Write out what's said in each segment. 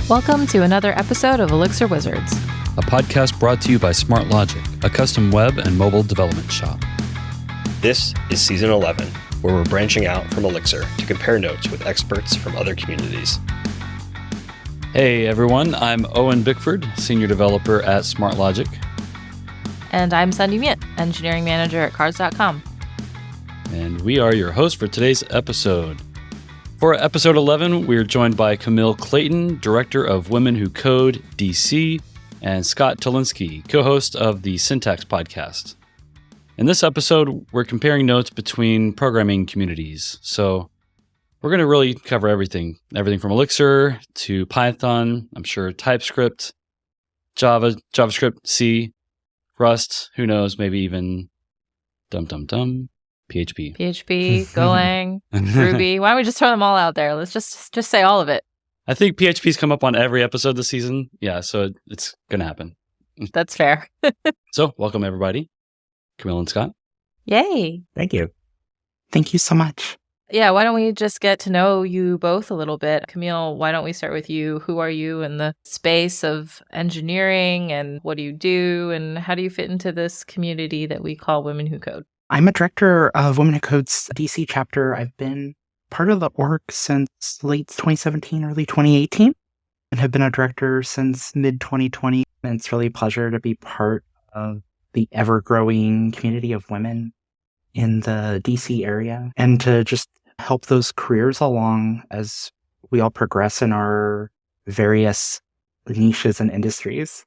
Welcome to another episode of Elixir Wizards, a podcast brought to you by Smart Logic, a custom web and mobile development shop. This is Season 11, where we're branching out from Elixir to compare notes with experts from other communities. Hey everyone, I'm Owen Bickford, Senior Developer at Smart Logic. And I'm Sundi Myint, Engineering Manager at Cards.com. And we are your hosts for today's episode. For episode 11, we are joined by Camille Clayton, Director of Women Who Code, DC, and Scott Tolinski, co-host of the Syntax podcast. In this episode, we're comparing notes between programming communities. So we're going to really cover everything from Elixir to Python, I'm sure TypeScript, Java, JavaScript, C, Rust, who knows, maybe even PHP, Golang, Ruby. Why don't we just throw them all out there? Let's just say all of it. I think PHP's come up on every episode this season. Yeah, so it's going to happen. That's fair. So welcome, everybody. Camille and Scott. Yay. Thank you. Thank you so much. Yeah, why don't we just get to know you both a little bit? Camille, why don't we start with you? Who are you in the space of engineering, and what do you do, and how do you fit into this community that we call Women Who Code? I'm a director of Women Who Code's DC chapter. I've been part of the org since late 2017, early 2018, and have been a director since mid-2020. And it's really a pleasure to be part of the ever-growing community of women in the DC area, and to just help those careers along as we all progress in our various niches and industries.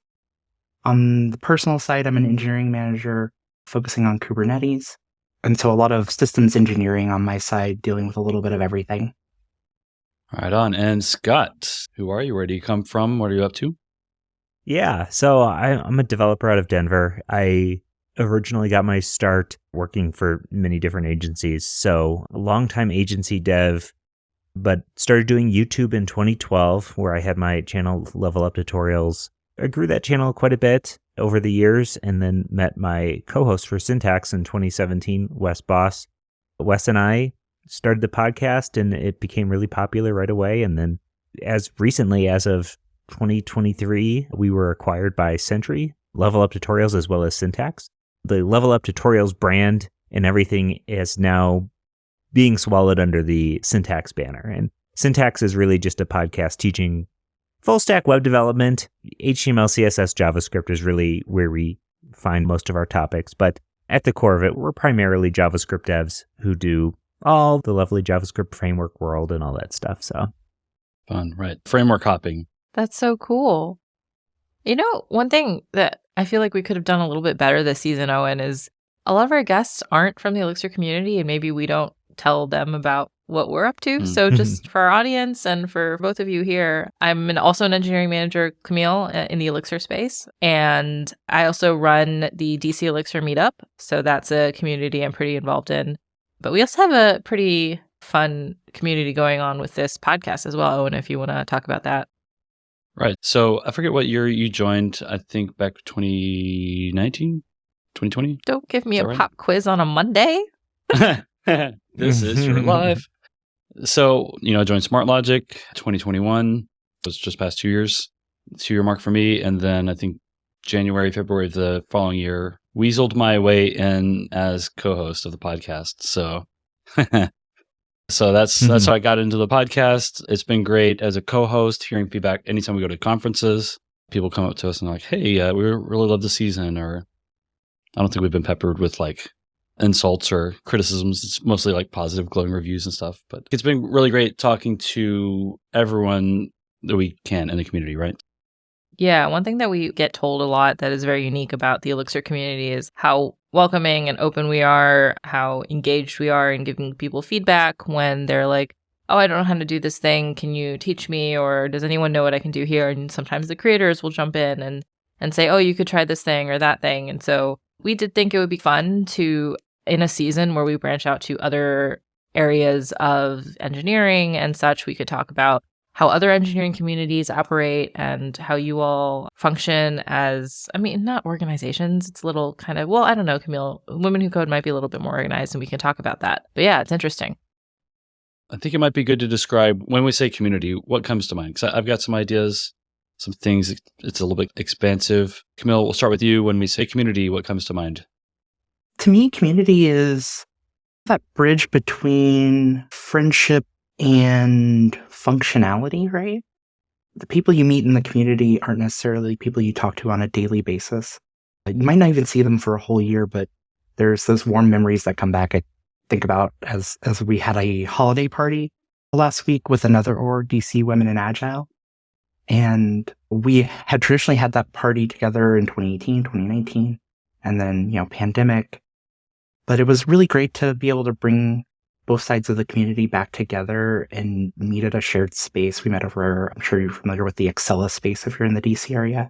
On the personal side, I'm an engineering manager focusing on Kubernetes. And so a lot of systems engineering on my side, dealing with a little bit of everything. Right on. And Scott, who are you? Where do you come from? What are you up to? Yeah, so I'm a developer out of Denver. I originally got my start working for many different agencies. So a longtime agency dev, but started doing YouTube in 2012, where I had my channel Level Up Tutorials. I grew that channel quite a bit over the years, and then met my co-host for Syntax in 2017, Wes Boss. Wes and I started the podcast, and it became really popular right away. And then as recently as of 2023, we were acquired by Sentry, Level Up Tutorials, as well as Syntax. The Level Up Tutorials brand and everything is now being swallowed under the Syntax banner. And Syntax is really just a podcast teaching full stack web development. HTML, CSS, JavaScript is really where we find most of our topics. But at the core of it, we're primarily JavaScript devs who do all the lovely JavaScript framework world and all that stuff. So Fun, right? Framework hopping. That's so cool. You know, one thing that I feel like we could have done a little bit better this season, Owen, is a lot of our guests aren't from the Elixir community, and maybe we don't tell them about what we're up to. So just for our audience and for both of you here, I'm also an engineering manager, Camille, in the Elixir space. And I also run the DC Elixir meetup. So that's a community I'm pretty involved in. But we also have a pretty fun community going on with this podcast as well, Owen, if you want to talk about that. Right. So I forget what year you joined. I think back 2019, 2020. Don't give me a right? pop quiz on a Monday. This is your life. So, I joined Smart Logic 2021. It was just past 2 years, 2-year mark for me. And then I think January, February of the following year, weaseled my way in as co-host of the podcast. So, that's how I got into the podcast. It's been great as a co-host, hearing feedback anytime we go to conferences. People come up to us and are like, hey, we really love the season. Or I don't think we've been peppered with insults or criticisms. It's mostly positive, glowing reviews and stuff. But it's been really great talking to everyone that we can in the community, right? Yeah, one thing that we get told a lot that is very unique about the Elixir community is how welcoming and open we are, how engaged we are in giving people feedback when they're like, oh, I don't know how to do this thing. Can you teach me? Or does anyone know what I can do here? And sometimes the creators will jump in and say, oh, you could try this thing or that thing. And so we did think it would be fun to, in a season where we branch out to other areas of engineering and such, we could talk about how other engineering communities operate and how you all function as, not organizations. It's a little kind of, I don't know, Camille, Women Who Code might be a little bit more organized, and we can talk about that. But yeah, it's interesting. I think it might be good to describe, when we say community, what comes to mind? Because I've got some ideas, some things. It's a little bit expansive. Camille, we'll start with you. When we say community, what comes to mind? To me, community is that bridge between friendship and functionality, right? The people you meet in the community aren't necessarily people you talk to on a daily basis. You might not even see them for a whole year, but there's those warm memories that come back. I think about as we had a holiday party last week with another org, DC Women in Agile. And we had traditionally had that party together in 2018, 2019, and then, pandemic. But it was really great to be able to bring both sides of the community back together and meet at a shared space. We met over, I'm sure you're familiar with the Excella space if you're in the DC area.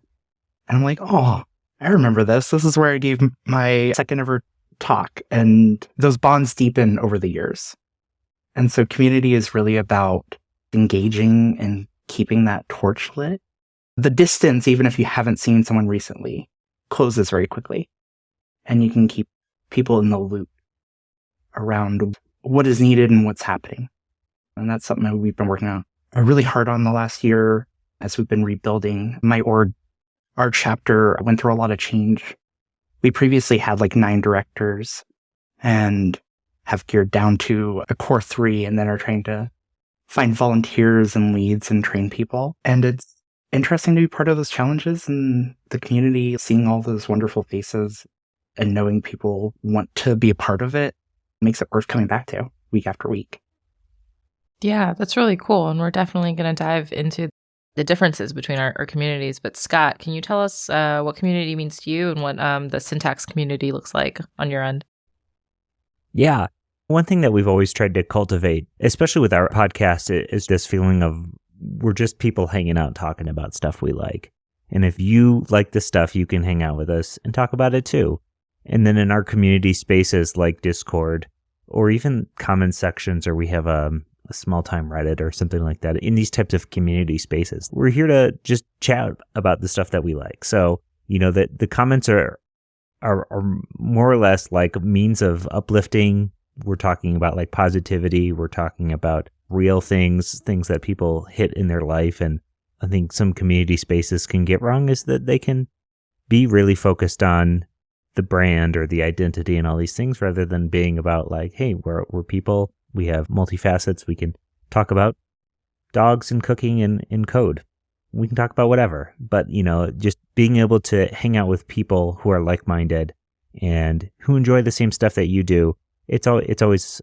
And I'm like, oh, I remember this. This is where I gave my second ever talk, and those bonds deepen over the years. And so community is really about engaging and keeping that torch lit. The distance, even if you haven't seen someone recently, closes very quickly. And you can keep people in the loop around what is needed and what's happening. And that's something that we've been working on really hard on the last year as we've been rebuilding. My org, our chapter went through a lot of change. We previously had 9 directors and have geared down to a core 3, and then are trying to find volunteers and leads and train people. And it's interesting to be part of those challenges and the community, seeing all those wonderful faces and knowing people want to be a part of it makes it worth coming back to week after week. Yeah, that's really cool. And we're definitely going to dive into the differences between our communities. But Scott, can you tell us what community means to you and what the syntax community looks like on your end? Yeah. One thing that we've always tried to cultivate, especially with our podcast, is this feeling of we're just people hanging out talking about stuff we like. And if you like this stuff, you can hang out with us and talk about it too. And then in our community spaces like Discord or even comment sections, or we have a small time Reddit or something like that, in these types of community spaces, we're here to just chat about the stuff that we like. So, that the comments are more or less like means of uplifting. We're talking about positivity. We're talking about real things that people hit in their life. And I think some community spaces can get wrong is that they can be really focused on the brand or the identity and all these things, rather than being about hey, we're people. We have multifacets. We can talk about dogs and cooking and code. We can talk about whatever. But, just being able to hang out with people who are like-minded and who enjoy the same stuff that you do, it's always,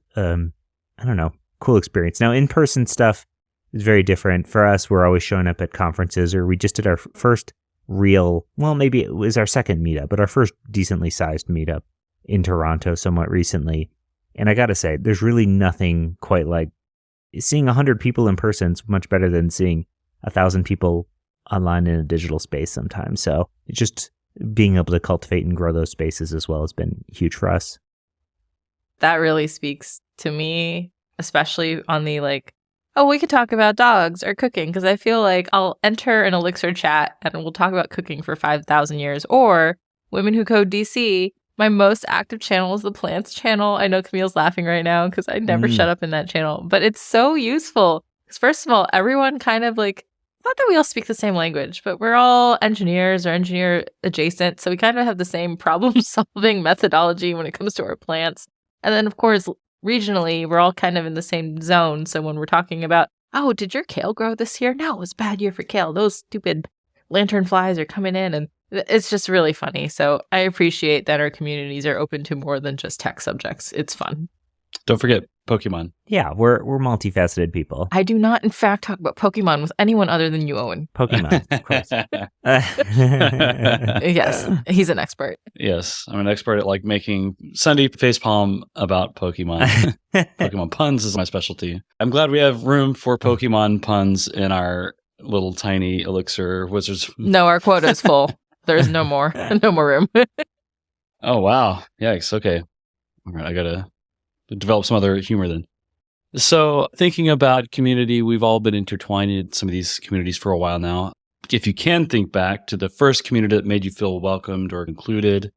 cool experience. Now, in-person stuff is very different. For us, we're always showing up at conferences, or we just did our first maybe it was our second meetup, but our first decently sized meetup in Toronto somewhat recently. And I got to say, there's really nothing quite like seeing 100 people in person is much better than seeing 1,000 people online in a digital space sometimes. So it's just being able to cultivate and grow those spaces as well has been huge for us. That really speaks to me, especially on the we could talk about dogs or cooking, because I feel like I'll enter an Elixir chat and we'll talk about cooking for 5,000 years. Or Women Who Code DC, my most active channel is the plants channel. I know Camille's laughing right now because I never shut up in that channel, but it's so useful. Because first of all, everyone kind of not that we all speak the same language, but we're all engineers or engineer adjacent. So we kind of have the same problem solving methodology when it comes to our plants. And then of course, regionally, we're all kind of in the same zone. So when we're talking about, oh, did your kale grow this year? No, it was a bad year for kale. Those stupid lantern flies are coming in, and it's just really funny. So I appreciate that our communities are open to more than just tech subjects. It's fun. Don't forget Pokemon. Yeah, we're multifaceted people. I do not, in fact, talk about Pokemon with anyone other than you, Owen. Pokemon, of course. Yes, he's an expert. Yes, I'm an expert at making Sundi facepalm about Pokemon. Pokemon puns is my specialty. I'm glad we have room for Pokemon puns in our little tiny Elixir Wizards. No, our quota is full. There's no more room. Oh, wow. Yikes. Okay. All right, I got to develop some other humor then. So thinking about community, we've all been intertwined in some of these communities for a while now. If you can think back to the first community that made you feel welcomed or included,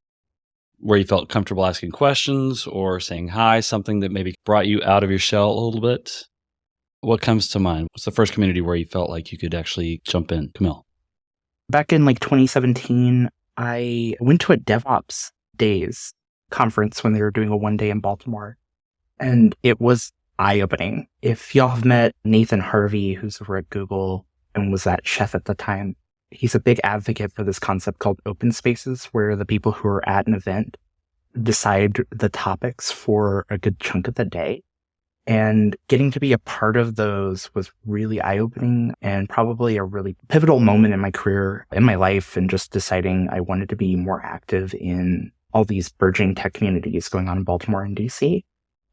where you felt comfortable asking questions or saying hi, something that maybe brought you out of your shell a little bit, What comes to mind? What's the first community where you felt like you could actually jump in? Camille. Back in 2017, I went to a DevOps Days conference when they were doing a one day in Baltimore. And it was eye-opening. If y'all have met Nathan Harvey, who's over at Google and was at Chef at the time, he's a big advocate for this concept called open spaces, where the people who are at an event decide the topics for a good chunk of the day. And getting to be a part of those was really eye-opening and probably a really pivotal moment in my career, in my life, and just deciding I wanted to be more active in all these burgeoning tech communities going on in Baltimore and DC.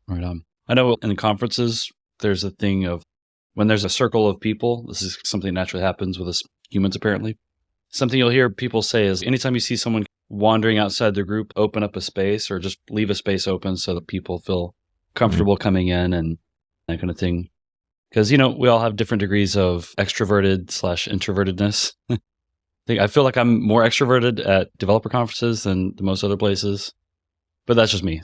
Right on. I know in conferences, there's a thing of when there's a circle of people, this is something that naturally happens with us humans apparently. Something you'll hear people say is anytime you see someone wandering outside their group, open up a space or just leave a space open so that people feel comfortable coming in and that kind of thing. Because, we all have different degrees of extroverted/introvertedness. I feel like I'm more extroverted at developer conferences than most other places, but that's just me.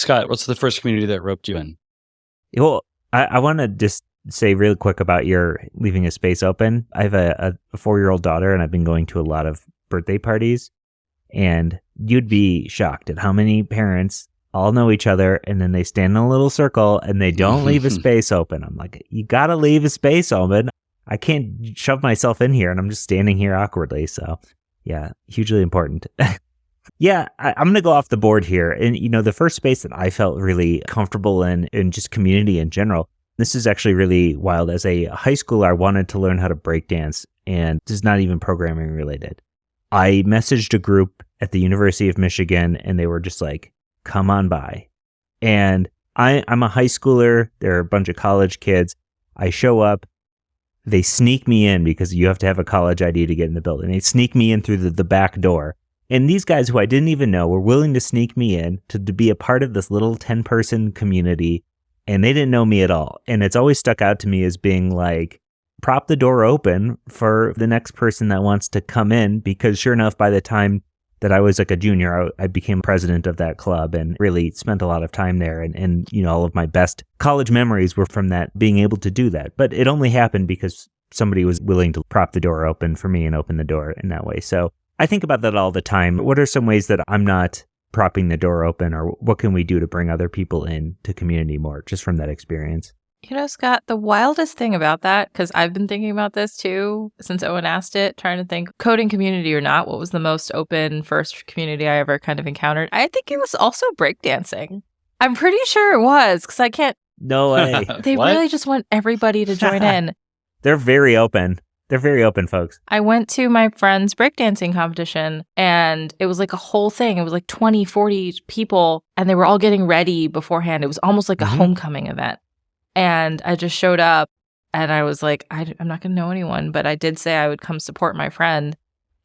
Scott, what's the first community that roped you in? Well, I want to just say real quick about your leaving a space open. I have a 4-year-old daughter, and I've been going to a lot of birthday parties, and you'd be shocked at how many parents all know each other, and then they stand in a little circle, and they don't leave a space open. I'm like, you got to leave a space open. I can't shove myself in here, and I'm just standing here awkwardly. So, yeah, hugely important. Yeah, I'm going to go off the board here. And, the first space that I felt really comfortable in just community in general, this is actually really wild. As a high schooler, I wanted to learn how to breakdance, and this is not even programming related. I messaged a group at the University of Michigan, and they were just like, come on by. And I'm a high schooler. There are a bunch of college kids. I show up. They sneak me in because you have to have a college ID to get in the building. They sneak me in through the back door. And these guys who I didn't even know were willing to sneak me in to be a part of this little 10-person community. And they didn't know me at all. And it's always stuck out to me as being like, prop the door open for the next person that wants to come in. Because sure enough, by the time that I was like a junior, I became president of that club and really spent a lot of time there. And all of my best college memories were from that, being able to do that. But it only happened because somebody was willing to prop the door open for me and open the door in that way. So I think about that all the time. What are some ways that I'm not propping the door open, or what can we do to bring other people in to community more, just from that experience? Scott, the wildest thing about that, because I've been thinking about this too, since Owen asked it, trying to think coding community or not, what was the most open first community I ever kind of encountered? I think it was also breakdancing. I'm pretty sure it was, because I can't. No way. They really just want everybody to join in. They're very open. They're very open, folks. I went to my friend's breakdancing competition, and it was like a whole thing. It was like 20, 40 people, and they were all getting ready beforehand. It was almost like a homecoming event. And I just showed up, and I was like, I'm not going to know anyone, but I did say I would come support my friend.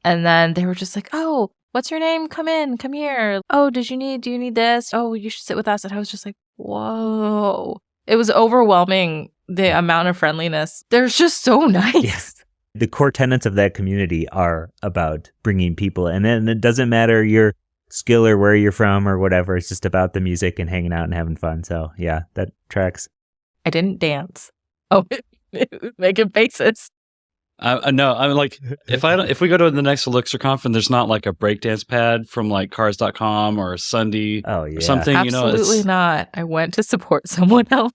And then they were just like, oh, what's your name? Come in, come here. Oh, do you need this? Oh, you should sit with us. And I was just like, whoa. It was overwhelming, the amount of friendliness. They're just so nice. Yes. The core tenets of that community are about bringing people in. And it doesn't matter your skill or where you're from or whatever. It's just about the music and hanging out and having fun. So yeah, that tracks. I didn't dance. Oh, making faces. No, I'm like, if we go to the next Elixir conference, there's not like a breakdance pad from like cars.com or Sundi or something. Absolutely not. I went to support someone else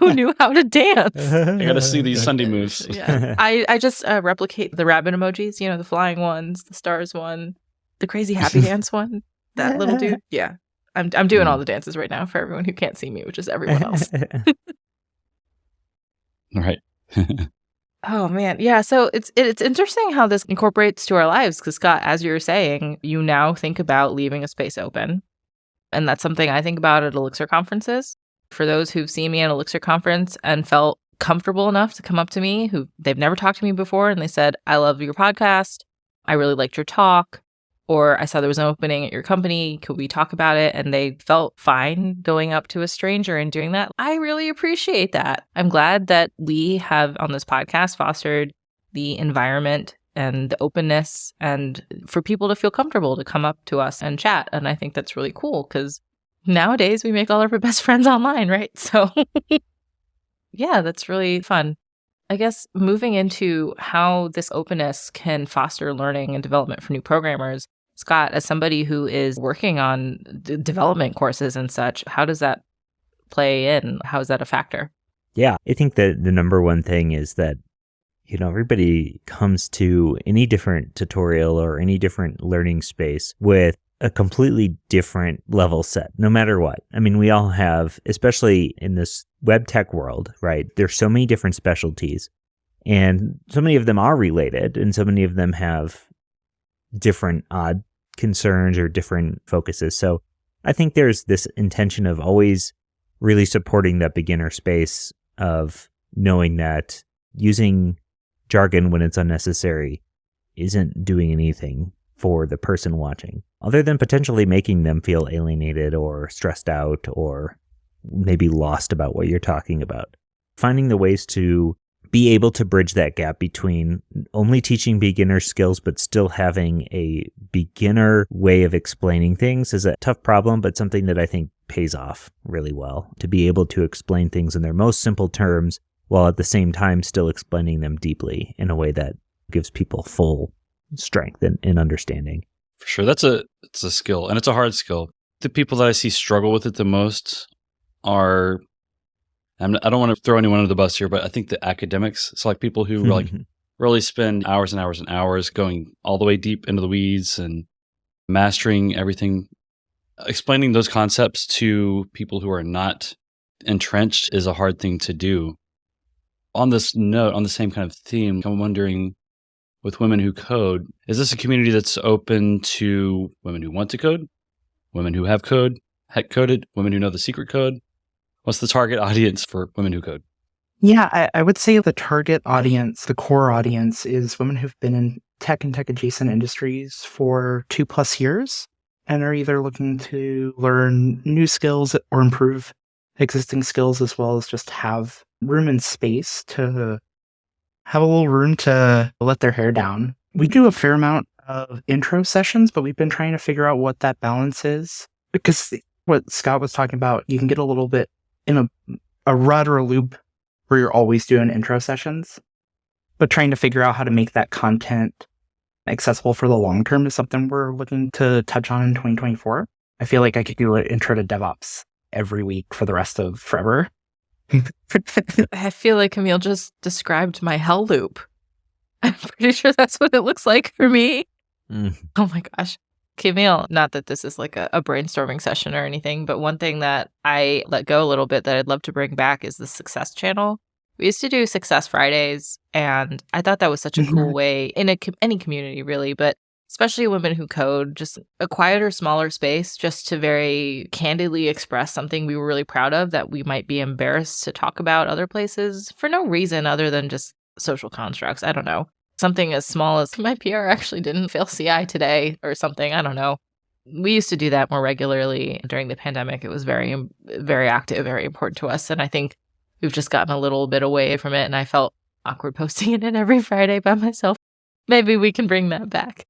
who knew how to dance. I got to see these Sundi moves. Yeah. I just replicate the rabbit emojis, the flying ones, the stars one, the crazy happy dance one, that little dude. Yeah. I'm doing all the dances right now for everyone who can't see me, which is everyone else. All right. Oh, man. Yeah. So it's interesting how this incorporates to our lives because, Scott, as you were saying, you now think about leaving a space open. And that's something I think about at Elixir conferences. For those who've seen me at Elixir conference and felt comfortable enough to come up to me, who they've never talked to me before, and they said, I love your podcast. I really liked your talk. Or I saw there was an opening at your company. Could we talk about it? And they felt fine going up to a stranger and doing that. I really appreciate that. I'm glad that we have on this podcast fostered the environment and the openness and for people to feel comfortable to come up to us and chat. And I think that's really cool because nowadays we make all of our best friends online, right? So Yeah, that's really fun. I guess moving into how this openness can foster learning and development for new programmers, Scott, as somebody who is working on development courses and such, how does that play in? How is that a factor? Yeah, I think that the number one thing is that, everybody comes to any different tutorial or any different learning space with a completely different level set, no matter what. I mean, we all have, especially in this web tech world, right? There's so many different specialties, and so many of them are related, and so many of them have different odd concerns or different focuses. So I think there's this intention of always really supporting that beginner space of knowing that using jargon when it's unnecessary isn't doing anything for the person watching, other than potentially making them feel alienated or stressed out or maybe lost about what you're talking about. Finding the ways to be able to bridge that gap between only teaching beginner skills but still having a beginner way of explaining things is a tough problem, but something that I think pays off really well, to be able to explain things in their most simple terms while at the same time still explaining them deeply in a way that gives people full strength and understanding. For sure. It's a skill, and it's a hard skill. The people that I see struggle with it the most are, I don't want to throw anyone under the bus here, but I think the academics. So like people who really spend hours and hours and hours going all the way deep into the weeds and mastering everything. Explaining those concepts to people who are not entrenched is a hard thing to do. On this note, on the same kind of theme, I'm wondering, with Women Who Code, is this a community that's open to women who want to code, women who have coded, women who know the secret code? What's the target audience for Women Who Code? Yeah, I would say the target audience, the core audience, is women who've been in tech and tech adjacent industries for 2+ years and are either looking to learn new skills or improve existing skills, as well as just have room and space to have a little room to let their hair down. We do a fair amount of intro sessions, but we've been trying to figure out what that balance is, because what Scott was talking about, you can get a little bit in a rut or a loop where you're always doing intro sessions, but trying to figure out how to make that content accessible for the long term is something we're looking to touch on in 2024. I feel like I could do an intro to DevOps every week for the rest of forever. I feel like Camille just described my hell loop. I'm pretty sure that's what it looks like for me. Oh my gosh. Camille, not that this is like a brainstorming session or anything, but one thing that I let go a little bit that I'd love to bring back is the Success channel. We used to do Success Fridays, and I thought that was such a cool way in any community, really, but especially Women Who Code, just a quieter, smaller space just to very candidly express something we were really proud of that we might be embarrassed to talk about other places for no reason other than just social constructs. I don't know. Something as small as my PR actually didn't fail CI today or something. I don't know. We used to do that more regularly during the pandemic. It was very, very active, very important to us. And I think we've just gotten a little bit away from it. And I felt awkward posting it in every Friday by myself. Maybe we can bring that back.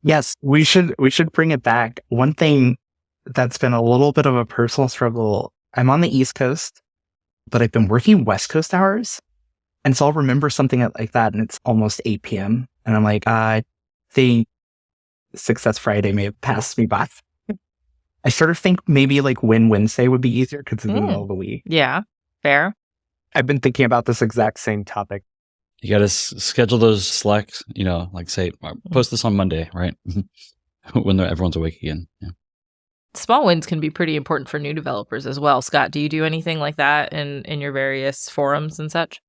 Yes, we should bring it back. One thing that's been a little bit of a personal struggle, I'm on the East Coast, but I've been working West Coast hours. And so I'll remember something like that, and it's almost 8 p.m. And I'm like, I think Success Friday may have passed me by. I sort of think maybe like Wednesday would be easier because it's in the middle of the week. Yeah, fair. I've been thinking about this exact same topic. You got to schedule those Slacks, like say, post this on Monday, right? When everyone's awake again. Yeah. Small wins can be pretty important for new developers as well. Scott, do you do anything like that in your various forums and such?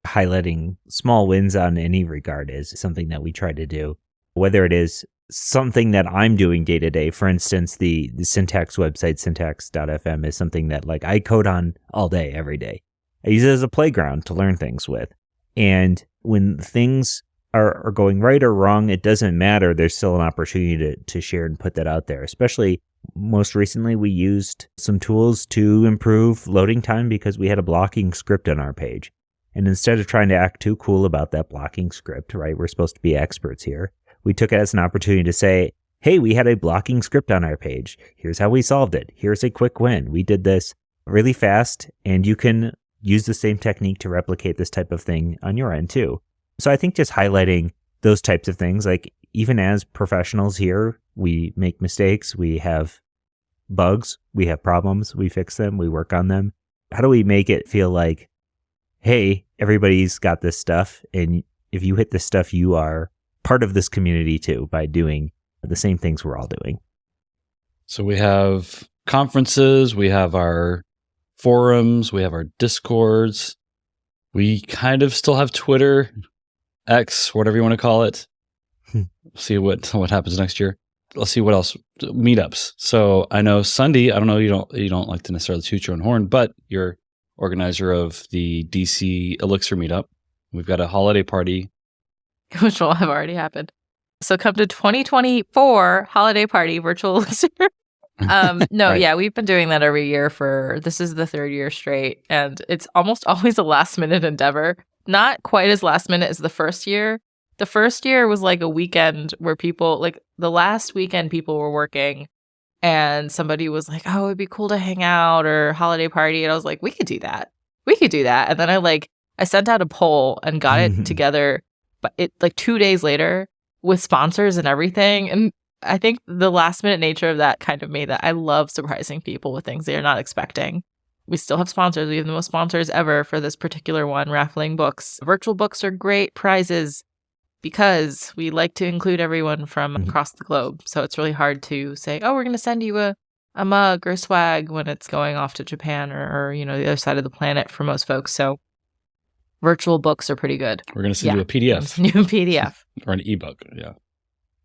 Highlighting small wins on any regard is something that we try to do, whether it is something that I'm doing day to day. For instance, the syntax website, syntax.fm, is something that like I code on all day, every day. I use it as a playground to learn things with. And when things are going right or wrong, it doesn't matter. There's still an opportunity to share and put that out there. Especially most recently, we used some tools to improve loading time because we had a blocking script on our page. And instead of trying to act too cool about that blocking script, right, we're supposed to be experts here, we took it as an opportunity to say, hey, we had a blocking script on our page. Here's how we solved it. Here's a quick win. We did this really fast, and you can use the same technique to replicate this type of thing on your end too. So I think just highlighting those types of things, like even as professionals here, we make mistakes, we have bugs, we have problems, we fix them, we work on them. How do we make it feel like, hey, everybody's got this stuff, and if you hit this stuff, you are part of this community too by doing the same things we're all doing. So we have conferences, we have our forums, we have our Discords. We kind of still have Twitter, X, whatever you want to call it. See what happens next year. Let's see what else. Meetups. So I know Sundi, I don't know, you don't like to necessarily toot your own horn, but you're organizer of the DC Elixir meetup. We've got a holiday party, which will have already happened. So come to 2024 holiday party, virtual Elixir. Right. Yeah, we've been doing that every year this is the third year straight. And it's almost always a last minute endeavor. Not quite as last minute as the first year. The first year was like a weekend where people, like the last weekend people were working and somebody was like, oh, it'd be cool to hang out or holiday party. And I was like, we could do that. And then I sent out a poll and got it together, but it like 2 days later with sponsors and everything. And I think the last minute nature of that kind of made that. I love surprising people with things they're not expecting. We still have sponsors. We have the most sponsors ever for this particular one, raffling books. Virtual books are great prizes because we like to include everyone from across the globe. So it's really hard to say, oh, we're going to send you a mug or swag when it's going off to Japan or the other side of the planet for most folks. So virtual books are pretty good. We're going to send you a PDF. New PDF. Or an ebook, yeah.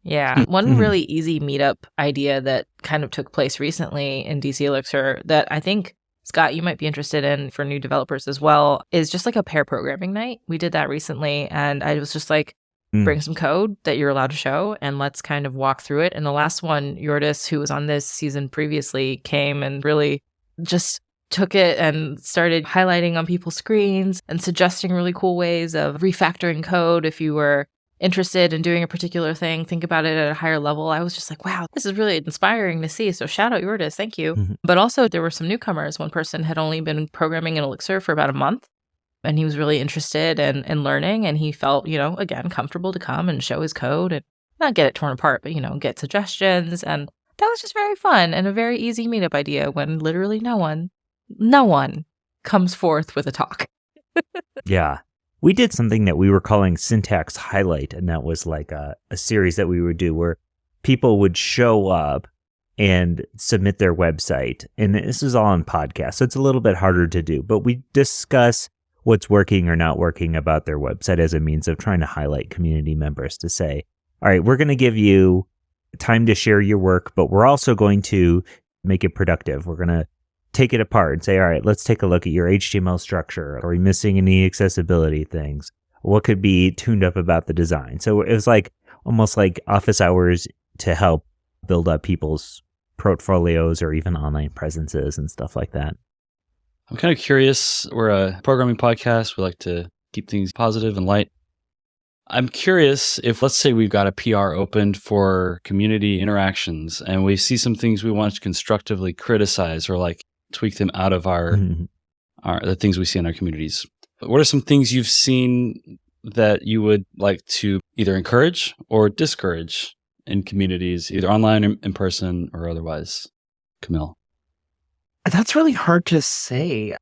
Yeah. One really easy meetup idea that kind of took place recently in DC Elixir that I think, Scott, you might be interested in for new developers as well, is just like a pair programming night. We did that recently, and I was just like, bring some code that you're allowed to show, and let's kind of walk through it. And the last one, Yordis, who was on this season previously, came and really just took it and started highlighting on people's screens and suggesting really cool ways of refactoring code if you were interested in doing a particular thing, think about it at a higher level. I was just like, wow, this is really inspiring to see. So shout out Yordis, thank you. But also there were some newcomers. One person had only been programming in Elixir for about a month, and he was really interested in learning, and he felt, again, comfortable to come and show his code and not get it torn apart, but, get suggestions. And that was just very fun and a very easy meetup idea when literally no one comes forth with a talk. Yeah. We did something that we were calling Syntax Highlight, and that was like a series that we would do where people would show up and submit their website. And this is all on podcast, so it's a little bit harder to do, but we discuss what's working or not working about their website as a means of trying to highlight community members to say, all right, we're going to give you time to share your work, but we're also going to make it productive. We're going to take it apart and say, all right, let's take a look at your HTML structure. Are we missing any accessibility things? What could be tuned up about the design? So it was like almost like office hours to help build up people's portfolios or even online presences and stuff like that. I'm kind of curious. We're a programming podcast. We like to keep things positive and light. I'm curious if, let's say we've got a PR opened for community interactions and we see some things we want to constructively criticize or like tweak them out of the things we see in our communities. What are some things you've seen that you would like to either encourage or discourage in communities, either online or in person or otherwise? Camille. That's really hard to say.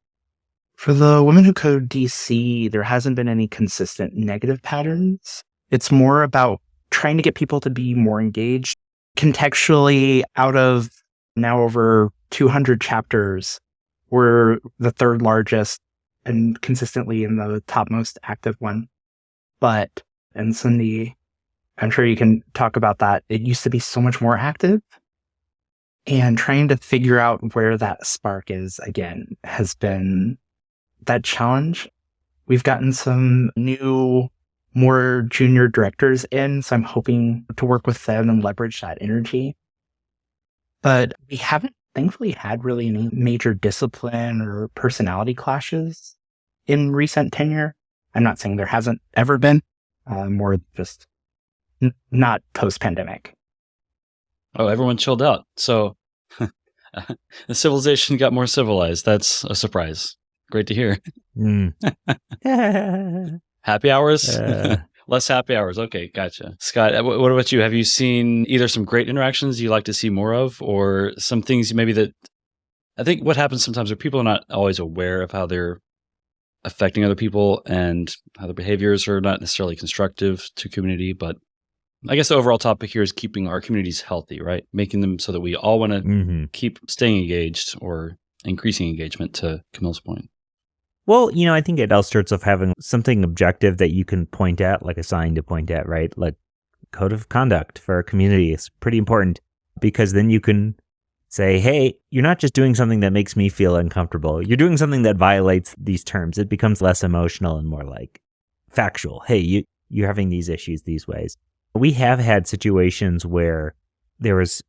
For the Women Who Code DC, there hasn't been any consistent negative patterns. It's more about trying to get people to be more engaged. Contextually, out of now over 200 chapters, we're the third largest and consistently in the topmost active one. But, and Sundi, I'm sure you can talk about that. It used to be so much more active. And trying to figure out where that spark is again has been that challenge. We've gotten some new, more junior directors in, so I'm hoping to work with them and leverage that energy. But we haven't, thankfully, had really any major discipline or personality clashes in recent tenure. I'm not saying there hasn't ever been, more just not post-pandemic. Oh, everyone chilled out. So the civilization got more civilized. That's a surprise. Great to hear. Mm. Happy hours? Less happy hours. Okay, gotcha. Scott, what about you? Have you seen either some great interactions you like to see more of, or some things maybe that I think what happens sometimes are people are not always aware of how they're affecting other people and how their behaviors are not necessarily constructive to community. But I guess the overall topic here is keeping our communities healthy, right? Making them so that we all want to keep staying engaged or increasing engagement, to Camille's point. Well, I think it all starts off having something objective that you can point at, like a sign to point at, right? Like code of conduct for a community is pretty important, because then you can say, hey, you're not just doing something that makes me feel uncomfortable. You're doing something that violates these terms. It becomes less emotional and more like factual. Hey, you're having these issues these ways. We have had situations where there was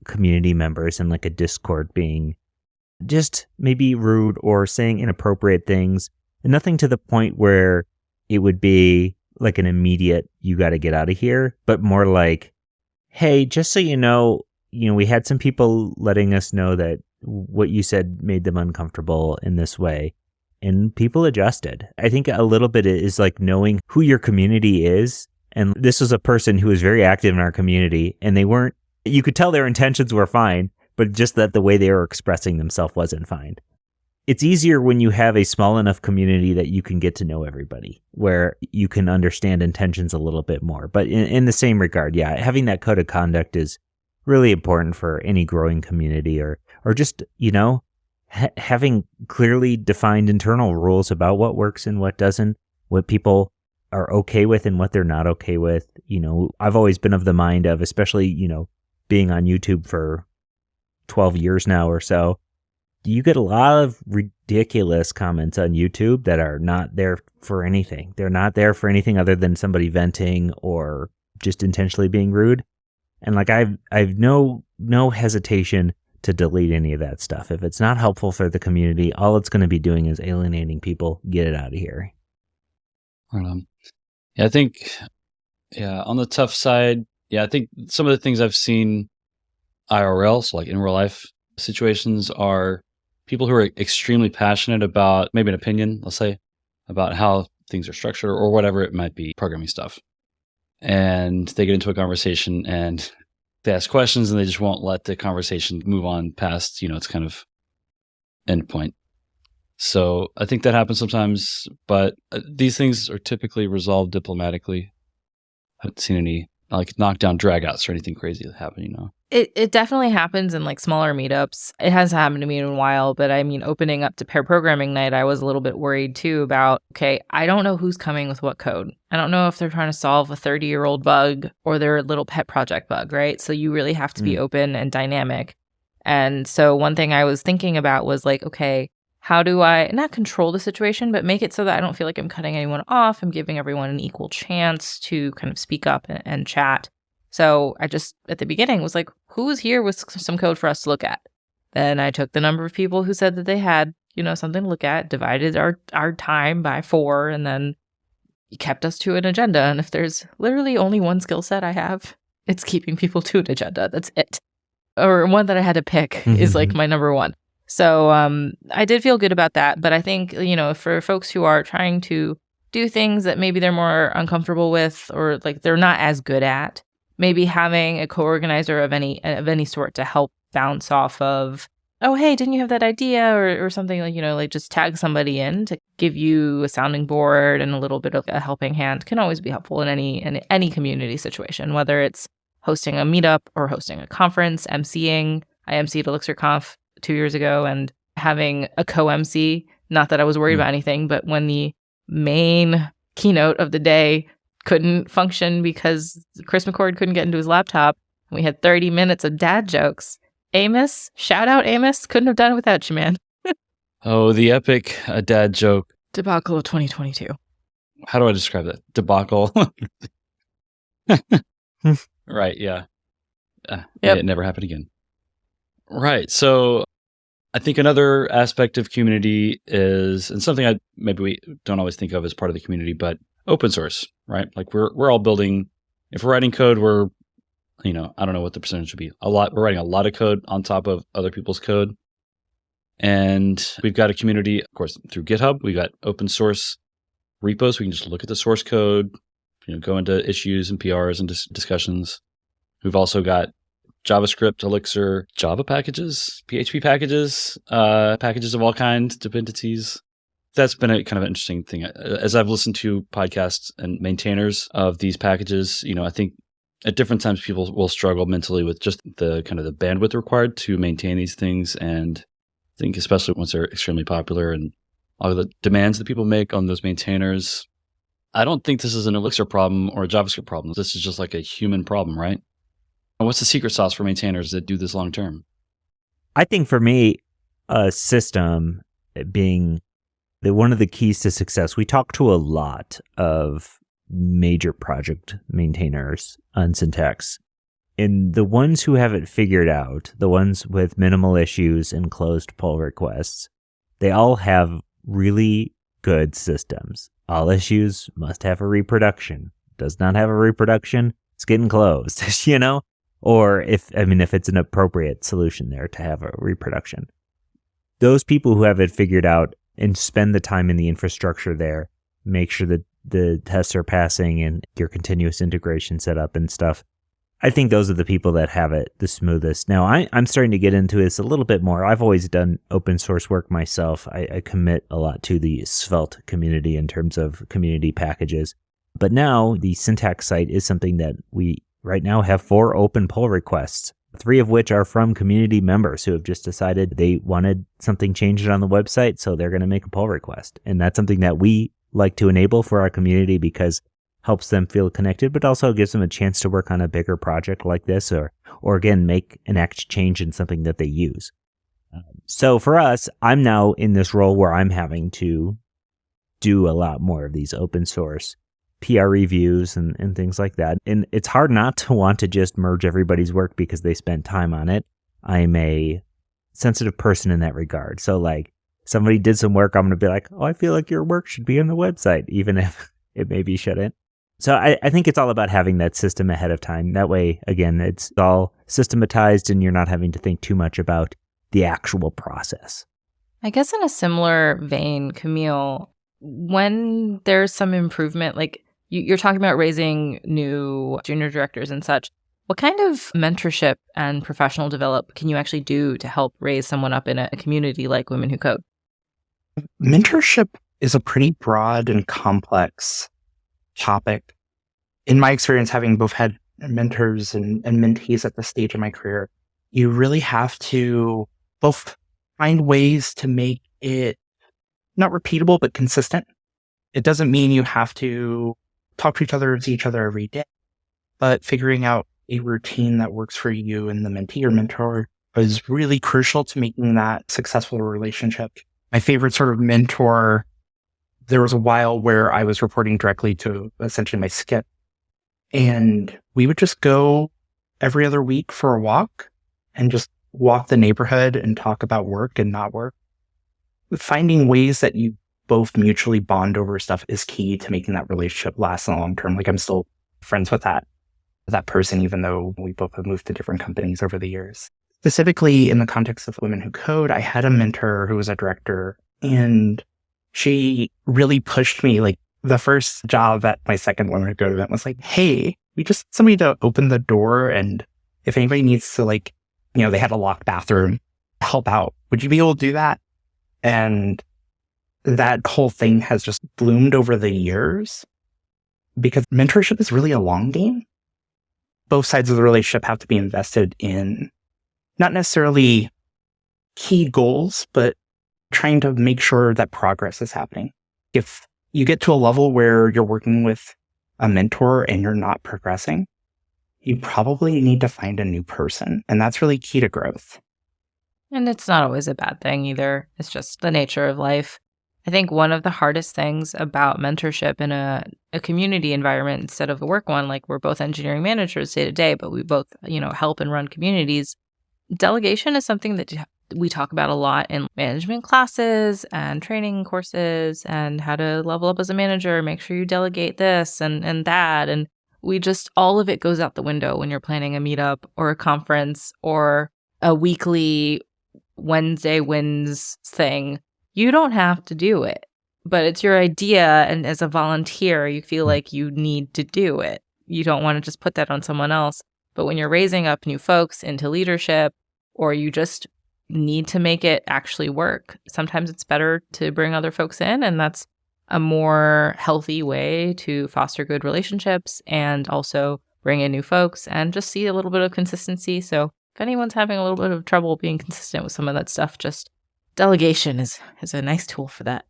community members in like a Discord being just maybe rude or saying inappropriate things, and nothing to the point where it would be like an immediate, you got to get out of here, but more like, hey, just so you know, we had some people letting us know that what you said made them uncomfortable in this way, and people adjusted. I think a little bit is like knowing who your community is. And this was a person who was very active in our community, and you could tell their intentions were fine, but just that the way they were expressing themselves wasn't fine. It's easier when you have a small enough community that you can get to know everybody, where you can understand intentions a little bit more. But in the same regard, yeah, having that code of conduct is really important for any growing community, or just, having clearly defined internal rules about what works and what doesn't, what people are okay with and what they're not okay with. I've always been of the mind of, especially, being on YouTube for 12 years now or so, you get a lot of ridiculous comments on YouTube that are not there for anything. They're not there for anything other than somebody venting or just intentionally being rude. And like I've no hesitation to delete any of that stuff. If it's not helpful for the community, all it's going to be doing is alienating people. Get it out of here. Yeah, I think, on the tough side, I think some of the things I've seen IRL, so like in real life situations, are people who are extremely passionate about maybe an opinion, let's say, about how things are structured or whatever it might be, programming stuff. And they get into a conversation and they ask questions and they just won't let the conversation move on past, its kind of end point. So I think that happens sometimes, but these things are typically resolved diplomatically. I haven't seen any like knockdown dragouts or anything crazy that happen, It definitely happens in like smaller meetups. It hasn't happened to me in a while, but I mean, opening up to pair programming night, I was a little bit worried too about, okay, I don't know who's coming with what code. I don't know if they're trying to solve a 30-year-old bug or their little pet project bug, right? So you really have to be open and dynamic. And so one thing I was thinking about was like, okay, how do I not control the situation, but make it so that I don't feel like I'm cutting anyone off? I'm giving everyone an equal chance to kind of speak up and chat. So I just, at the beginning, was like, who is here with some code for us to look at? Then I took the number of people who said that they had, something to look at, divided our time by 4, and then kept us to an agenda. And if there's literally only one skill set I have, it's keeping people to an agenda. That's it. Or one that I had to pick is like my number one. So I did feel good about that. But I think, for folks who are trying to do things that maybe they're more uncomfortable with or like they're not as good at, maybe having a co-organizer of any sort to help bounce off of, oh, hey, didn't you have that idea or something, like, like just tag somebody in to give you a sounding board and a little bit of a helping hand can always be helpful in any community situation, whether it's hosting a meetup or hosting a conference, emceeing. I emceed Elixir Conf 2 years ago, and having a co-MC, not that I was worried about anything, but when the main keynote of the day couldn't function because Chris McCord couldn't get into his laptop, and we had 30 minutes of dad jokes. Amos, shout out Amos, couldn't have done it without you, man. Oh, the epic dad joke. Debacle of 2022. How do I describe that? Debacle. Right, yeah. Yep. It never happened again. Right, so I think another aspect of community is, and something maybe we don't always think of as part of the community, but open source, right? Like we're all building, if we're writing code, we're, I don't know what the percentage would be. We're writing a lot of code on top of other people's code. And we've got a community, of course, through GitHub. We got open source repos. We can just look at the source code, go into issues and PRs and discussions. We've also got JavaScript, Elixir, Java packages, PHP packages, packages of all kinds, dependencies. That's been a kind of interesting thing. As I've listened to podcasts and maintainers of these packages, I think at different times people will struggle mentally with just the kind of the bandwidth required to maintain these things. And I think especially once they're extremely popular and all of the demands that people make on those maintainers, I don't think this is an Elixir problem or a JavaScript problem. This is just like a human problem, right? What's the secret sauce for maintainers that do this long term? I think for me, a system being one of the keys to success. We talk to a lot of major project maintainers on Syntax. And the ones who have it figured out, the ones with minimal issues and closed pull requests, they all have really good systems. All issues must have a reproduction. Does not have a reproduction, it's getting closed, Or if it's an appropriate solution there to have a reproduction. Those people who have it figured out and spend the time in the infrastructure there, make sure that the tests are passing and your continuous integration set up and stuff. I think those are the people that have it the smoothest. Now, I'm starting to get into this a little bit more. I've always done open source work myself. I commit a lot to the Svelte community in terms of community packages. But now the Syntax site is something that we right now have 4 open pull requests, 3 of which are from community members who have just decided they wanted something changed on the website, so they're going to make a pull request. And that's something that we like to enable for our community because it helps them feel connected, but also gives them a chance to work on a bigger project like this or again, make an act change in something that they use. So for us, I'm now in this role where I'm having to do a lot more of these open source PR reviews and things like that. And it's hard not to want to just merge everybody's work because they spent time on it. I'm a sensitive person in that regard. So like somebody did some work, I'm going to be like, I feel like your work should be on the website, even if it maybe shouldn't. So I think it's all about having that system ahead of time. That way, again, it's all systematized and you're not having to think too much about the actual process. I guess in a similar vein, Camille, when there's some improvement, like you're talking about raising new junior directors and such, what kind of mentorship and professional development can you actually do to help raise someone up in a community like Women Who Code? Mentorship is a pretty broad and complex topic. In my experience, having both had mentors and mentees at this stage of my career, you really have to both find ways to make it not repeatable, but consistent. It doesn't mean you have to talk to each other, see each other every day, but figuring out a routine that works for you and the mentee or mentor is really crucial to making that successful relationship. My favorite sort of mentor, there was a while where I was reporting directly to essentially my skip, and we would just go every other week for a walk and just walk the neighborhood and talk about work and not work. Finding ways that you both mutually bond over stuff is key to making that relationship last in the long term. Like I'm still friends with that person, even though we both have moved to different companies over the years. Specifically in the context of Women Who Code, I had a mentor who was a director, and she really pushed me. Like the first job at my second Women Who Code event was like, hey, we just need somebody to open the door, and if anybody needs to they had a locked bathroom, help out. Would you be able to do that? And that whole thing has just bloomed over the years because mentorship is really a long game. Both sides of the relationship have to be invested in not necessarily key goals, but trying to make sure that progress is happening. If you get to a level where you're working with a mentor and you're not progressing, you probably need to find a new person. And that's really key to growth. And it's not always a bad thing either. It's just the nature of life. I think one of the hardest things about mentorship in a community environment instead of a work one, like we're both engineering managers day to day, but we both, help and run communities. Delegation is something that we talk about a lot in management classes and training courses and how to level up as a manager, make sure you delegate this and that. And all of it goes out the window when you're planning a meetup or a conference or a weekly Wednesday wins thing, you don't have to do it. But it's your idea, and as a volunteer, you feel like you need to do it. You don't want to just put that on someone else. But when you're raising up new folks into leadership, or you just need to make it actually work, sometimes it's better to bring other folks in, and that's a more healthy way to foster good relationships and also bring in new folks and just see a little bit of consistency. So if anyone's having a little bit of trouble being consistent with some of that stuff, just delegation is a nice tool for that.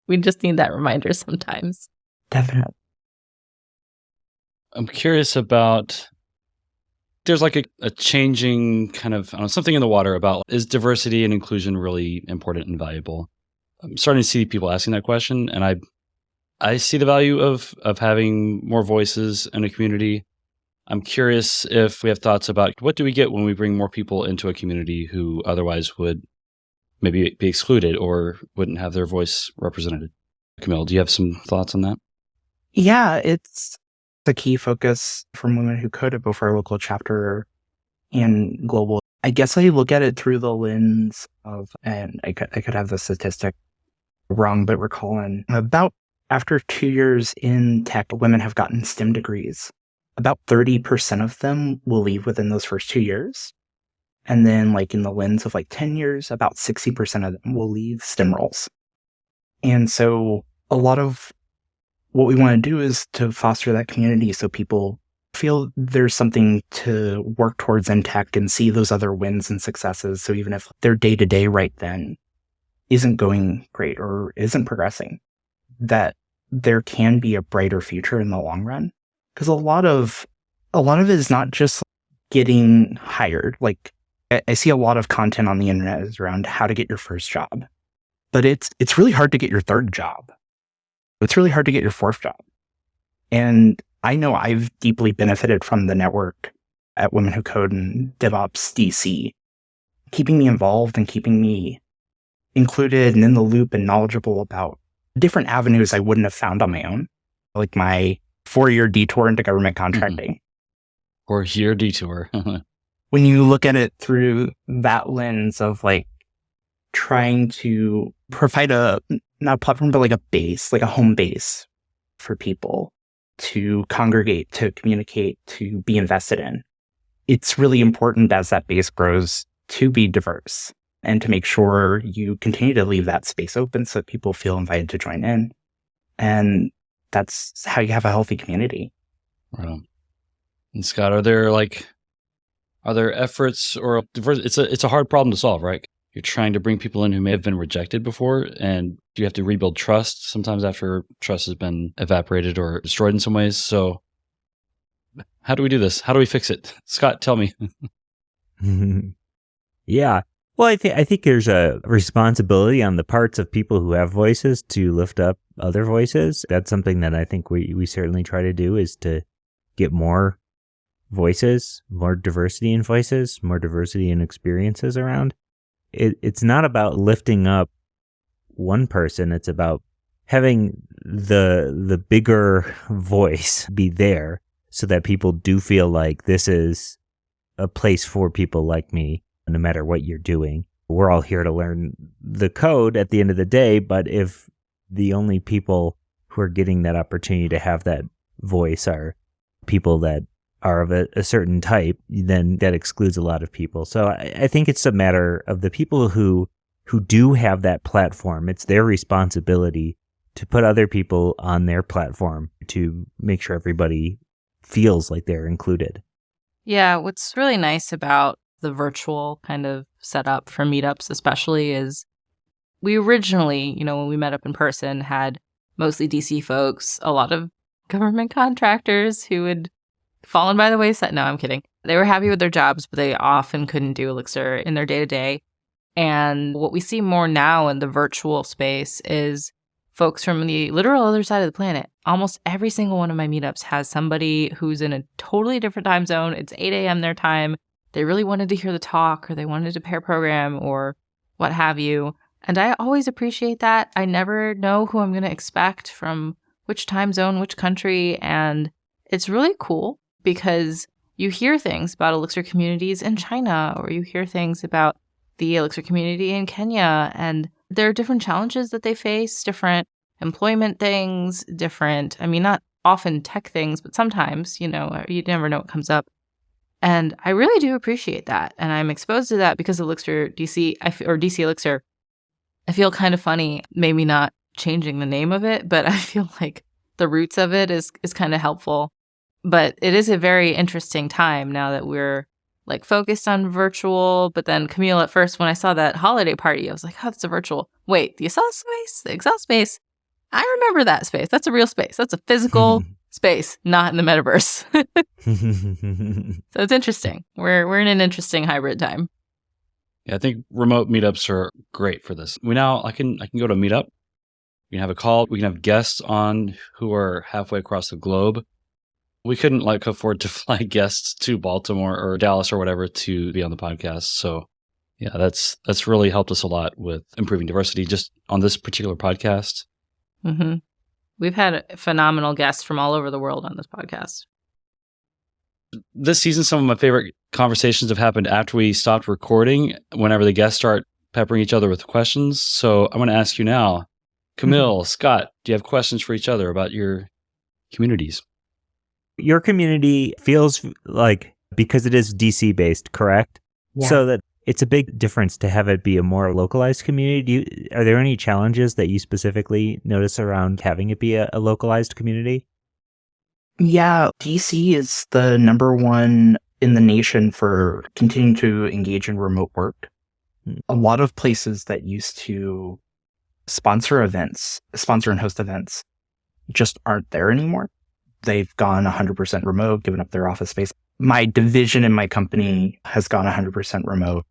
We just need that reminder sometimes. Definitely. I'm curious about, there's like a changing kind of, I don't know, something in the water about, is diversity and inclusion really important and valuable? I'm starting to see people asking that question, and I see the value of having more voices in a community. I'm curious if we have thoughts about what do we get when we bring more people into a community who otherwise would maybe be excluded or wouldn't have their voice represented. Camille, do you have some thoughts on that? Yeah, it's the key focus from Women Who Code at both our local chapter and global. I guess I look at it through the lens of, and I could have the statistic wrong, but we're calling about after 2 years in tech, women have gotten STEM degrees. About 30% of them will leave within those first 2 years. And then like in the lens of like 10 years, about 60% of them will leave STEM roles. And so a lot of what we want to do is to foster that community so people feel there's something to work towards in tech and see those other wins and successes. So even if their day-to-day right then isn't going great or isn't progressing, that there can be a brighter future in the long run. Because a lot of it is not just getting hired. Like I see a lot of content on the internet is around how to get your first job, but it's really hard to get your third job. It's really hard to get your fourth job. And I know I've deeply benefited from the network at Women Who Code and DevOps DC, keeping me involved and keeping me included and in the loop and knowledgeable about different avenues I wouldn't have found on my own, like my 4-year detour into government contracting. 4-year detour. When you look at it through that lens of like trying to provide not a platform, but like a base, like a home base for people to congregate, to communicate, to be invested in, it's really important as that base grows to be diverse and to make sure you continue to leave that space open so that people feel invited to join in. And that's how you have a healthy community. Right on. And Scott, are there efforts or it's a hard problem to solve, right? You're trying to bring people in who may have been rejected before, and you have to rebuild trust sometimes after trust has been evaporated or destroyed in some ways. So how do we do this? How do we fix it? Scott, tell me. Yeah. Well, I think there's a responsibility on the parts of people who have voices to lift up other voices. That's something that I think we certainly try to do, is to get more voices, more diversity in voices, more diversity in experiences around. It's not about lifting up one person. It's about having the bigger voice be there so that people do feel like this is a place for people like me, no matter what you're doing. We're all here to learn the code at the end of the day, but if the only people who are getting that opportunity to have that voice are people that are of a certain type, then that excludes a lot of people. So I think it's a matter of the people who do have that platform. It's their responsibility to put other people on their platform to make sure everybody feels like they're included. Yeah, what's really nice about the virtual kind of setup for meetups especially is we originally, when we met up in person, had mostly DC folks, a lot of government contractors who had fallen by the wayside. No, I'm kidding. They were happy with their jobs, but they often couldn't do Elixir in their day-to-day. And what we see more now in the virtual space is folks from the literal other side of the planet. Almost every single one of my meetups has somebody who's in a totally different time zone. It's 8 a.m. their time. They really wanted to hear the talk, or they wanted to pair program, or what have you. And I always appreciate that. I never know who I'm going to expect from which time zone, which country. And it's really cool because you hear things about Elixir communities in China, or you hear things about the Elixir community in Kenya. And there are different challenges that they face, different employment things, not often tech things, but sometimes, you never know what comes up. And I really do appreciate that. And I'm exposed to that because of Elixir DC, or DC Elixir. I feel kind of funny, maybe not changing the name of it, but I feel like the roots of it is kind of helpful. But it is a very interesting time now that we're like focused on virtual. But then Camille, at first, when I saw that holiday party, I was like, oh, that's a virtual. Wait, the Excel space? I remember that space. That's a real space. That's a physical space, not in the metaverse. So it's interesting. We're in an interesting hybrid time. Yeah, I think remote meetups are great for this. I can go to a meetup. We can have a call. We can have guests on who are halfway across the globe. We couldn't afford to fly guests to Baltimore or Dallas or whatever to be on the podcast. So yeah, that's really helped us a lot with improving diversity just on this particular podcast. Mm-hmm. We've had phenomenal guests from all over the world on this podcast. This season, some of my favorite conversations have happened after we stopped recording, whenever the guests start peppering each other with questions. So I'm going to ask you now, Camille, Scott, do you have questions for each other about your communities? Your community feels like, because it is DC based, correct? Yeah. So that it's a big difference to have it be a more localized community. Are there any challenges that you specifically notice around having it be a localized community? Yeah, DC is the number one in the nation for continuing to engage in remote work. A lot of places that used to sponsor and host events, just aren't there anymore. They've gone 100% remote, given up their office space. My division in my company has gone 100% remote.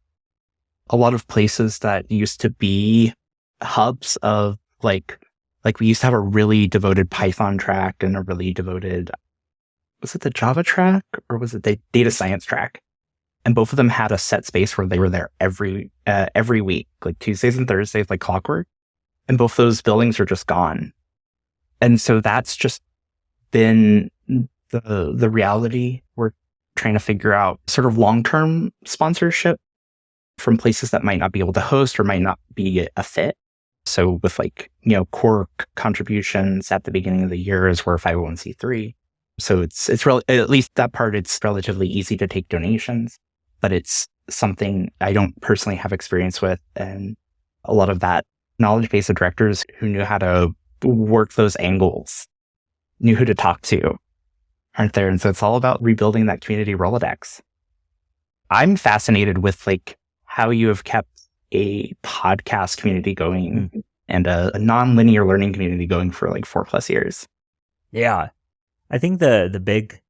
A lot of places that used to be hubs of we used to have a really devoted Python track and a really devoted, was it the Java track or was it the data science track? And both of them had a set space where they were there every week, like Tuesdays and Thursdays, like clockwork. And both those buildings are just gone. And so that's just been the reality. We're trying to figure out sort of long-term sponsorship from places that might not be able to host or might not be a fit. So with core contributions at the beginning of the year is we're 501c3. So it's at least that part, it's relatively easy to take donations, but it's something I don't personally have experience with. And a lot of that knowledge base of directors who knew how to work those angles, knew who to talk to, aren't there. And so it's all about rebuilding that community Rolodex. I'm fascinated with how you have kept a podcast community going and a non-linear learning community going for 4+ years. Yeah. I think the big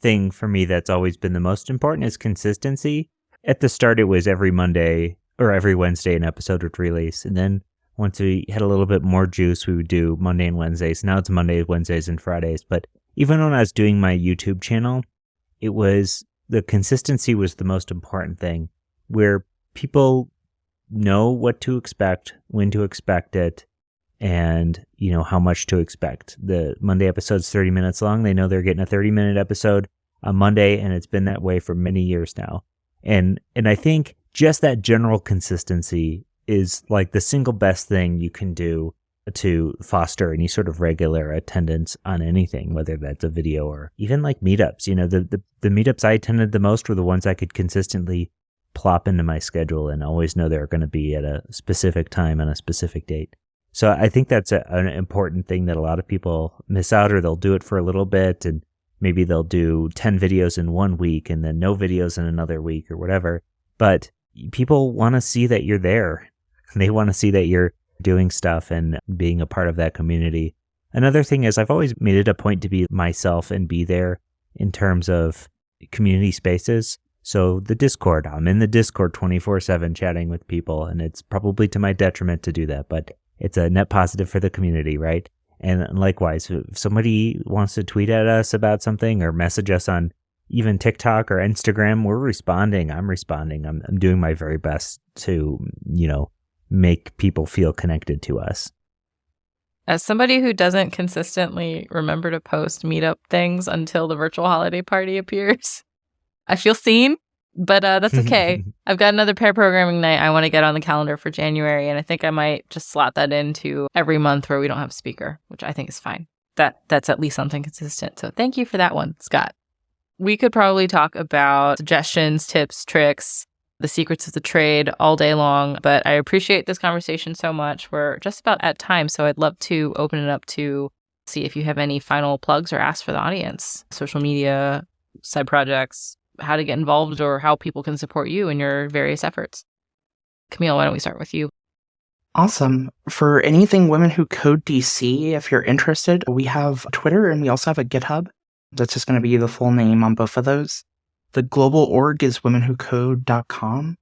thing for me that's always been the most important is consistency. At the start, it was every Monday or every Wednesday an episode would release. And then once we had a little bit more juice, we would do Monday and Wednesdays. Now it's Mondays, Wednesdays, and Fridays. But even when I was doing my YouTube channel, the consistency was the most important thing, where people know what to expect, when to expect it, and how much to expect. The Monday episode's 30 minutes long. They know they're getting a 30-minute episode on Monday, and it's been that way for many years now. And I think just that general consistency is the single best thing you can do to foster any sort of regular attendance on anything, whether that's a video or even meetups. The meetups I attended the most were the ones I could consistently plop into my schedule and always know they're going to be at a specific time on a specific date. So I think that's an important thing that a lot of people miss out, or they'll do it for a little bit and maybe they'll do 10 videos in 1 week and then no videos in another week or whatever. But people want to see that you're there. They want to see that you're doing stuff and being a part of that community. Another thing is I've always made it a point to be myself and be there in terms of community spaces. So the Discord, I'm in the Discord 24/7 chatting with people, and it's probably to my detriment to do that, but it's a net positive for the community, right? And likewise, if somebody wants to tweet at us about something or message us on even TikTok or Instagram, we're responding. I'm responding. I'm doing my very best to, make people feel connected to us. As somebody who doesn't consistently remember to post meetup things until the virtual holiday party appears, I feel seen. But that's okay. I've got another pair programming night I want to get on the calendar for January, and I think I might just slot that into every month where we don't have a speaker, which I think is fine. That's at least something consistent. So thank you for that one, Scott. We could probably talk about suggestions, tips, tricks, the secrets of the trade all day long, but I appreciate this conversation so much. We're just about at time, so I'd love to open it up to see if you have any final plugs or asks for the audience. Social media, side projects, how to get involved, or how people can support you in your various efforts. Camille, why don't we start with you? Awesome. For anything Women Who Code DC, if you're interested, we have Twitter and we also have a GitHub. That's just going to be the full name on both of those. The global org is womenwhocode.com,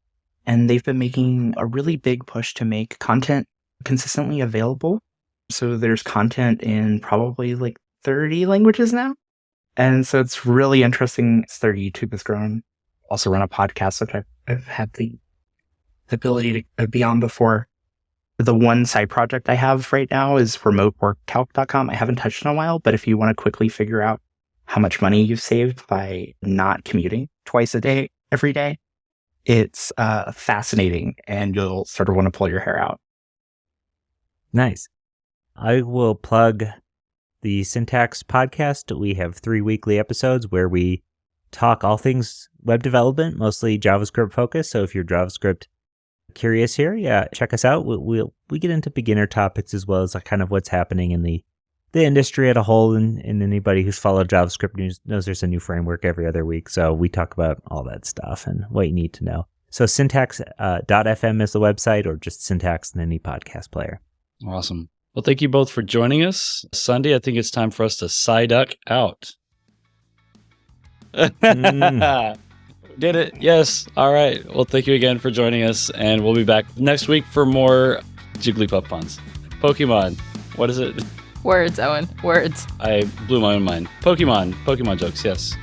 and they've been making a really big push to make content consistently available. So there's content in probably like 30 languages now. And so it's really interesting. It's their YouTube has grown. Also run a podcast, which I've had the ability to be on before. The one side project I have right now is remoteworkcalc.com. I haven't touched in a while, but if you want to quickly figure out how much money you've saved by not commuting twice a day, every day, it's fascinating, and you'll sort of want to pull your hair out. Nice. I will plug the Syntax podcast. We have 3 weekly episodes where we talk all things web development, mostly JavaScript focused. So if you're JavaScript curious here, yeah, check us out. We get into beginner topics as well as kind of what's happening in the industry at a whole, and anybody who's followed JavaScript news knows there's a new framework every other week. So we talk about all that stuff and what you need to know. So syntax.fm is the website, or just Syntax in any podcast player. Awesome. Well, thank you both for joining us. Sundi, I think it's time for us to Psyduck out. Did it. Yes. All right. Well, thank you again for joining us, and we'll be back next week for more Jigglypuff puns. Pokemon. What is it? Words, Owen. Words. I blew my own mind. Pokemon jokes, yes.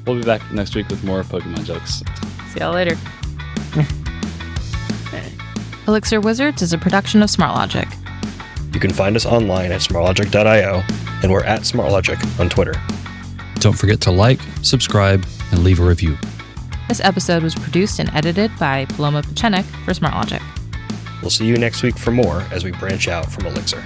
We'll be back next week with more Pokemon jokes. See y'all later. Elixir Wizards is a production of SmartLogic. You can find us online at smartlogic.io, and we're at smartlogic on Twitter. Don't forget to like, subscribe, and leave a review. This episode was produced and edited by Paloma Pachenik for SmartLogic. We'll see you next week for more as we branch out from Elixir.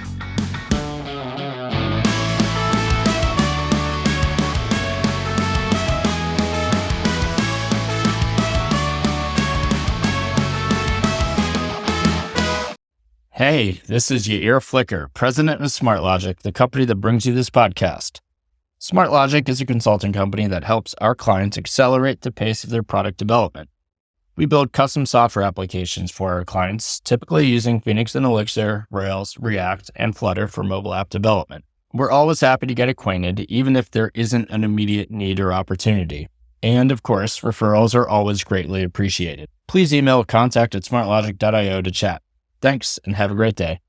Hey, this is Yair Flicker, president of SmartLogic, the company that brings you this podcast. SmartLogic is a consulting company that helps our clients accelerate the pace of their product development. We build custom software applications for our clients, typically using Phoenix and Elixir, Rails, React, and Flutter for mobile app development. We're always happy to get acquainted, even if there isn't an immediate need or opportunity. And of course, referrals are always greatly appreciated. Please email contact@smartlogic.io to chat. Thanks, and have a great day.